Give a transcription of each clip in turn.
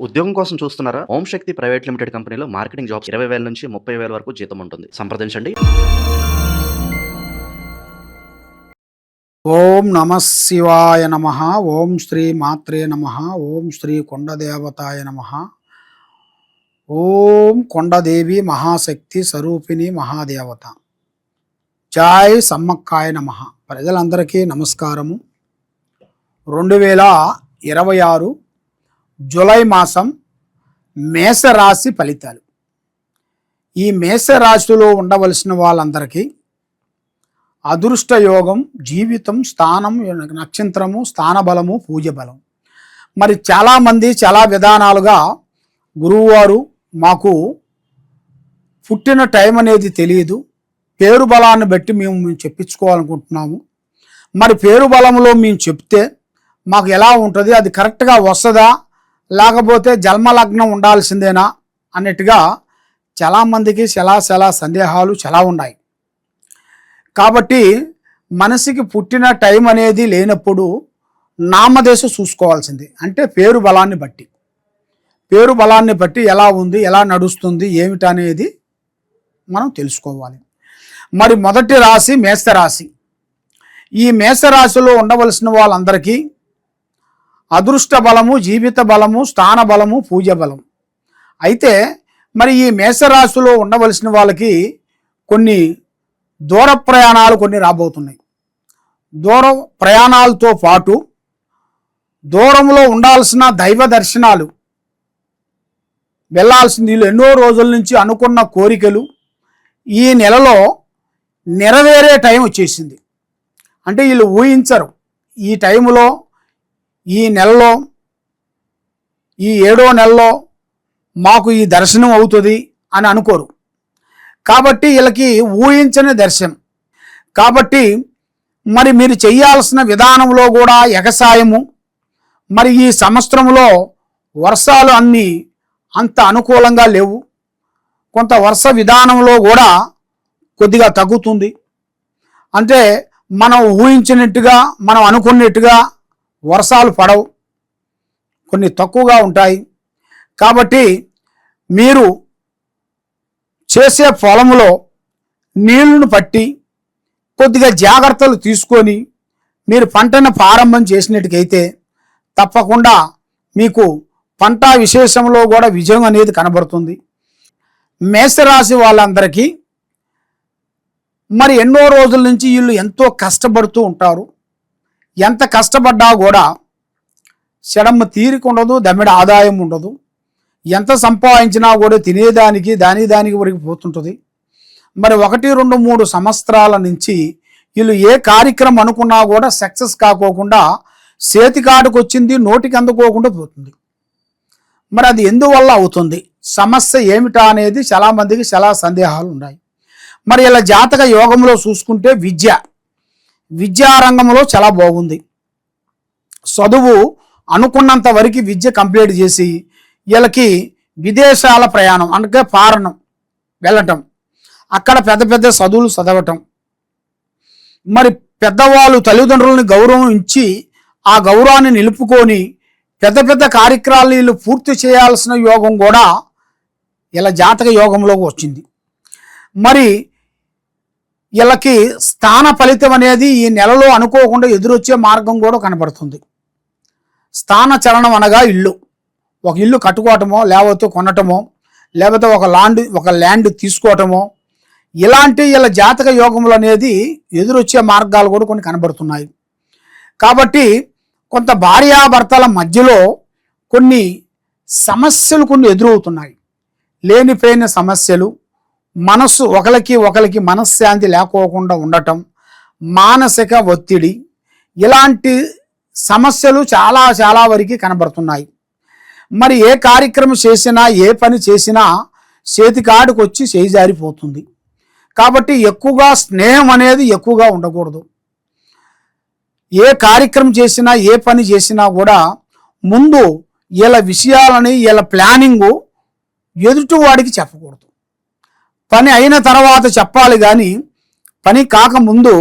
ఉద్యోగం కోసం చూస్తున్నారా? ఓం శక్తి ప్రైవేట్ లిమిటెడ్ కంపెనీలో మార్కెటింగ్ జాబ్స్ 20,000 నుంచి 30,000 వరకు జీతం ఉంటుంది. సంప్రదించండి. ఓం నమ శివాయ నమ. ఓం శ్రీ మాత్రే నమ. ఓం శ్రీ కొండదేవతాయ నమ. ఓం కొండదేవి మహాశక్తి స్వరూపిణి మహాదేవత. జై సమ్మక్కాయ నమ. ప్రజలందరికీ నమస్కారము. 2026 జూలై మాసం మేషరాశి ఫలితాలు. ఈ మేషరాశిలో ఉండవలసిన వాళ్ళందరికీ అదృష్ట యోగం, జీవితం, స్థానం, నక్షత్రము, స్థానబలము, పూజ బలం. మరి చాలామంది చాలా విధానాలుగా గురువువారు మాకు పుట్టిన టైం అనేది తెలియదు, పేరు బలాన్ని బట్టి మేము చెప్పించుకోవాలనుకుంటున్నాము. మరి పేరు బలంలో మేము చెప్తే మాకు ఎలా ఉంటుంది, అది కరెక్ట్గా వస్తుందా లేకపోతే జన్మలగ్నం ఉండాల్సిందేనా అన్నట్టుగా చాలామందికి చాలా సందేహాలు చాలా ఉన్నాయి. కాబట్టి మనిషికి పుట్టిన టైం అనేది లేనప్పుడు నామదేశ చూసుకోవాల్సింది. అంటే పేరు బలాన్ని బట్టి ఎలా ఉంది, ఎలా నడుస్తుంది, ఏమిటనేది మనం తెలుసుకోవాలి. మరి మొదటి రాశి మేషరాశి. ఈ మేషరాశిలో ఉండవలసిన వాళ్ళందరికీ అదృష్ట బలము, జీవిత బలము, స్థాన బలము, పూజ బలం. అయితే మరి ఈ మేషరాశిలో ఉండవలసిన వాళ్ళకి కొన్ని దూర ప్రయాణాలు కొన్ని రాబోతున్నాయి. దూర ప్రయాణాలతో పాటు దూరంలో ఉండాల్సిన దైవ దర్శనాలు వెళ్ళాల్సింది. వీళ్ళు ఎన్నో రోజుల నుంచి అనుకున్న కోరికలు ఈ నెలలో నెరవేరే టైం వచ్చేసింది. అంటే వీళ్ళు ఊహించరు ఈ టైంలో, ఈ నెలలో, ఈ 7వ నెలలో మాకు ఈ దర్శనం అవుతుంది అని అనుకోరు. కాబట్టి వీళ్ళకి ఊహించని దర్శనం. కాబట్టి మరి మీరు చేయాల్సిన విధానంలో కూడా ఎగసాయము. మరి ఈ సంవత్సరంలో వర్షాలు అన్నీ అంత అనుకూలంగా లేవు. కొంత వర్ష విధానంలో కూడా కొద్దిగా తగ్గుతుంది. అంటే మనం ఊహించినట్టుగా, మనం అనుకున్నట్టుగా వర్షాలు పడవు, కొన్ని తక్కువగా ఉంటాయి. కాబట్టి మీరు చేసే పొలంలో నీళ్లను పట్టి కొద్దిగా జాగ్రత్తలు తీసుకొని మీరు పంటను ప్రారంభం చేసినట్టుకైతే తప్పకుండా మీకు పంట విశేషంలో కూడా విజయం అనేది కనబడుతుంది. మేషరాశి వాళ్ళందరికీ మరి ఎన్నో రోజుల నుంచి వీళ్ళు ఎంతో కష్టపడుతూ ఉంటారు. ఎంత కష్టపడ్డా కూడా చెడమ్మ తీరిక ఉండదు, దమ్మిడ ఆదాయం ఉండదు. ఎంత సంపాదించినా కూడా తినేదానికి దానికి వరకు పోతుంటుంది. మరి 1, 2, 3 సంవత్సరాల నుంచి వీళ్ళు ఏ కార్యక్రమం అనుకున్నా కూడా సక్సెస్ కాకోకుండా చేతికాటుకు వచ్చింది, నోటికి అందుకోకుండా పోతుంది. మరి అది ఎందువల్ల అవుతుంది, సమస్య ఏమిటా అనేది చాలామందికి చాలా సందేహాలు ఉన్నాయి. మరి ఇలా జాతక యోగంలో చూసుకుంటే విద్యారంగంలో చాలా బాగుంది. చదువు అనుకున్నంత వరకు విద్య కంప్లీట్ చేసి వీళ్ళకి విదేశాల ప్రయాణం అంటే పారణం వెళ్ళటం, అక్కడ పెద్ద చదువులు చదవటం, మరి పెద్దవాళ్ళు తల్లిదండ్రులని గౌరవం ఇచ్చి ఆ గౌరవాన్ని నిలుపుకొని పెద్ద కార్యక్రమాలు వీళ్ళు పూర్తి చేయాల్సిన యోగం కూడా ఇలా జాతక యోగంలోకి వచ్చింది. మరి వీళ్ళకి స్థాన ఫలితం అనేది ఈ నెలలో అనుకోకుండా ఎదురొచ్చే మార్గం కూడా కనబడుతుంది. స్థాన చలనం అనగా ఒక ఇల్లు కట్టుకోవటమో, లేకపోతే కొనటమో, లేకపోతే ఒక ల్యాండ్ తీసుకోవటమో, ఇలాంటి వీళ్ళ జాతక యోగములు అనేది ఎదురొచ్చే మార్గాలు కూడా కొన్ని కనబడుతున్నాయి. కాబట్టి కొంత భార్యాభర్తల మధ్యలో కొన్ని సమస్యలు కొన్ని ఎదురవుతున్నాయి. లేనిపోయిన సమస్యలు, ఒకరికి మనశ్శాంతి లేకోకుండా ఉండటం, మానసిక ఒత్తిడి, ఇలాంటి సమస్యలు చాలా వరకు కనబడుతున్నాయి. మరి ఏ కార్యక్రమం చేసినా, ఏ పని చేసినా చేతికాడికి వచ్చి చేజారిపోతుంది. కాబట్టి ఎక్కువగా స్నేహం అనేది ఎక్కువగా ఉండకూడదు. ఏ కార్యక్రమం చేసినా, ఏ పని చేసినా కూడా ముందు వీళ్ళ విషయాలని, వీళ్ళ ప్లానింగు ఎదుటి వాడికి చెప్పకూడదు. పని అయిన తర్వాత చెప్పాలి, కానీ పని కాకముందు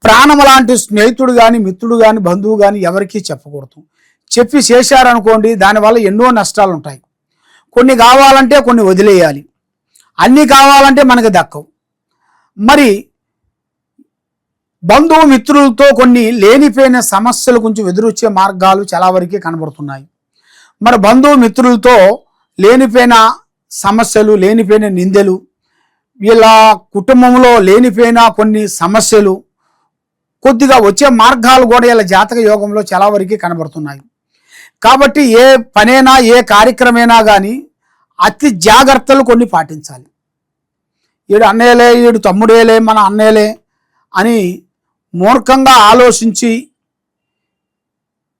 ప్రాణం లాంటి స్నేహితుడు కానీ, మిత్రుడు కానీ, బంధువు కానీ ఎవరికీ చెప్పకూడదు. చెప్పి చేశారనుకోండి, దానివల్ల ఎన్నో నష్టాలు ఉంటాయి. కొన్ని కావాలంటే కొన్ని వదిలేయాలి, అన్నీ కావాలంటే మనకి దక్కవు. మరి బంధువు మిత్రులతో కొన్ని లేనిపోయిన సమస్యలు కొంచెం ఎదురొచ్చే మార్గాలు చాలా వరకే కనబడుతున్నాయి. మరి బంధువు మిత్రులతో లేనిపోయిన సమస్యలు, లేనిపోయిన నిందలు, వీళ్ళ కుటుంబంలో లేనిపోయిన కొన్ని సమస్యలు కొద్దిగా వచ్చే మార్గాలు కూడా ఇలా జాతక యోగంలో చాలా వరకే కనబడుతున్నాయి. కాబట్టి ఏ పనైనా ఏ కార్యక్రమైనా కానీ అతి జాగ్రత్తలు కొన్ని పాటించాలి. ఈడు అన్నయ్యలే, ఈడు తమ్ముడేలే, మన అన్నయ్యలే అని మూర్ఖంగా ఆలోచించి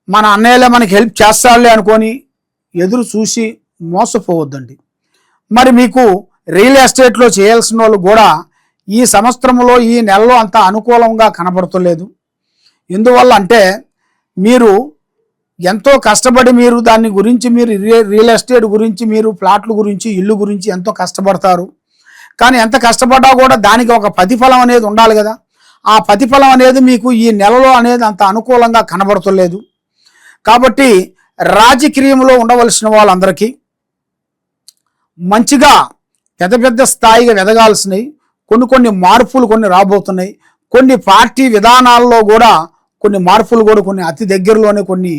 మన అన్నయ్యలే మనకి హెల్ప్ చేస్తాడులే అనుకొని ఎదురు చూసి మోసపోవద్దండి. మరి మీకు రియల్ ఎస్టేట్లో చేయాల్సిన వాళ్ళు కూడా ఈ సంవత్సరంలో ఈ నెలలో అంత అనుకూలంగా కనబడతలేదు. ఎందువల్ల అంటే మీరు ఎంతో కష్టపడి మీరు దాని గురించి మీరు రియల్ ఎస్టేట్ గురించి మీరు ప్లాట్ల గురించి ఇల్లు గురించి ఎంతో కష్టపడతారు. కానీ ఎంత కష్టపడ్డా కూడా దానికి ఒక ప్రతిఫలం అనేది ఉండాలి కదా. ఆ ప్రతిఫలం అనేది మీకు ఈ నెలలో అనేది అంత అనుకూలంగా కనబడతలేదు. కాబట్టి రాజకీయంలో ఉండవలసిన వాళ్ళందరికీ మంచిగా పెద్ద పెద్ద స్థాయిగా ఎదగాల్సినవి కొన్ని మార్పులు కొన్ని రాబోతున్నాయి. కొన్ని పార్టీ విధానాల్లో కూడా కొన్ని మార్పులు కూడా కొన్ని అతి దగ్గరలోనే కొన్ని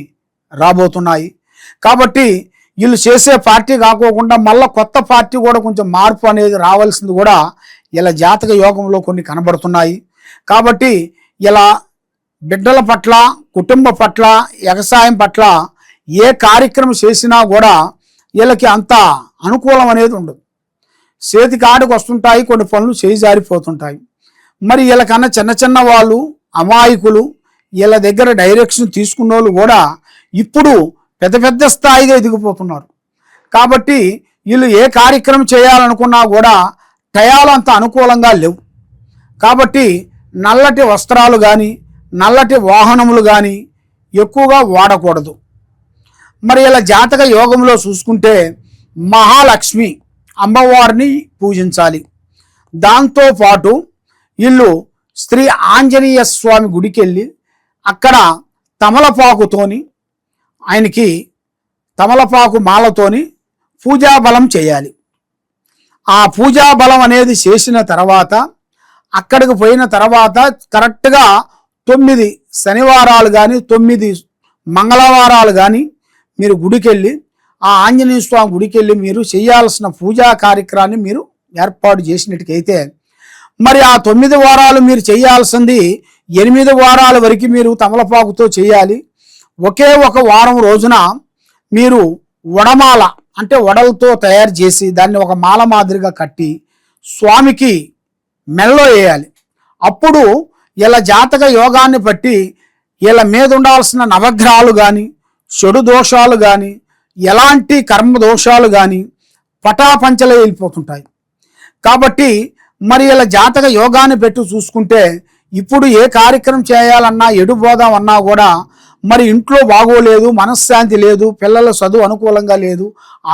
రాబోతున్నాయి. కాబట్టి వీళ్ళు చేసే పార్టీ కాకోకుండా మళ్ళీ కొత్త పార్టీ కూడా కొంచెం మార్పు అనేది రావాల్సింది కూడా ఇలా జాతక యోగంలో కొన్ని కనబడుతున్నాయి. కాబట్టి ఇలా బిడ్డల పట్ల, కుటుంబ పట్ల, వ్యవసాయం పట్ల ఏ కార్యక్రమం చేసినా కూడా వీళ్ళకి అంత అనుకూలం అనేది ఉండదు. చేతి కాడికి వస్తుంటాయి, కొన్ని పనులు చేయి జారిపోతుంటాయి. మరి వీళ్ళకన్నా చిన్న చిన్న వాళ్ళు అమాయకులు, వీళ్ళ దగ్గర డైరెక్షన్ తీసుకున్న వాళ్ళు కూడా ఇప్పుడు పెద్ద పెద్ద స్థాయిగా ఎదిగిపోతున్నారు. కాబట్టి వీళ్ళు ఏ కార్యక్రమం చేయాలనుకున్నా కూడా టయాలు అంత అనుకూలంగా లేవు. కాబట్టి నల్లటి వస్త్రాలు కానీ నల్లటి వాహనములు కానీ ఎక్కువగా వాడకూడదు. మరి ఇలా జాతక యోగంలో చూసుకుంటే మహాలక్ష్మి అమ్మవారిని పూజించాలి. దాంతోపాటు వీళ్ళు శ్రీ ఆంజనేయ స్వామి గుడికి వెళ్ళి అక్కడ తమలపాకుతోని ఆయనకి తమలపాకు మాలతోని పూజాబలం చేయాలి. ఆ పూజాబలం అనేది చేసిన తర్వాత అక్కడికి పోయిన తర్వాత కరెక్ట్గా 9 శనివారాలు కానీ 9 మంగళవారాలు కానీ మీరు గుడికి వెళ్ళి ఆ ఆంజనేయ స్వామి గుడికి వెళ్ళి మీరు చేయాల్సిన పూజా కార్యక్రమాన్ని మీరు ఏర్పాటు చేసినట్టుకైతే మరి ఆ 9 వారాలు మీరు చేయాల్సింది 8 వారాల వరకు మీరు తమలపాకుతో చేయాలి. ఒకే ఒక వారం రోజున మీరు వడమాల అంటే వడలతో తయారు చేసి దాన్ని ఒక మాల మాదిరిగా కట్టి స్వామికి మెల్లో వేయాలి. అప్పుడు ఇలా జాతక యోగాన్ని బట్టి వీళ్ళ మీద ఉండాల్సిన నవగ్రహాలు కానీ, చెడు దోషాలు కానీ, ఎలాంటి కర్మ దోషాలు కానీ పటాపంచలే వెళ్ళిపోతుంటాయి. కాబట్టి మరి ఇలా జాతక యోగాన్ని పెట్టి చూసుకుంటే ఇప్పుడు ఏ కార్యక్రమం చేయాలన్నా, ఎడుపోదామన్నా కూడా మరి ఇంట్లో బాగోలేదు, మనశ్శాంతి లేదు, పిల్లల చదువు అనుకూలంగా లేదు,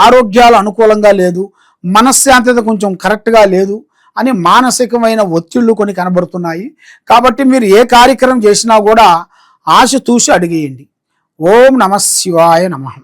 ఆరోగ్యాలు అనుకూలంగా లేదు, మనశ్శాంతి కొంచెం కరెక్ట్గా లేదు అని మానసికమైన ఒత్తిళ్లు కొన్ని కనబడుతున్నాయి. కాబట్టి మీరు ఏ కార్యక్రమం చేసినా కూడా ఆశ తూసి అడిగేయండి. ఓం నమః శివాయ నమః.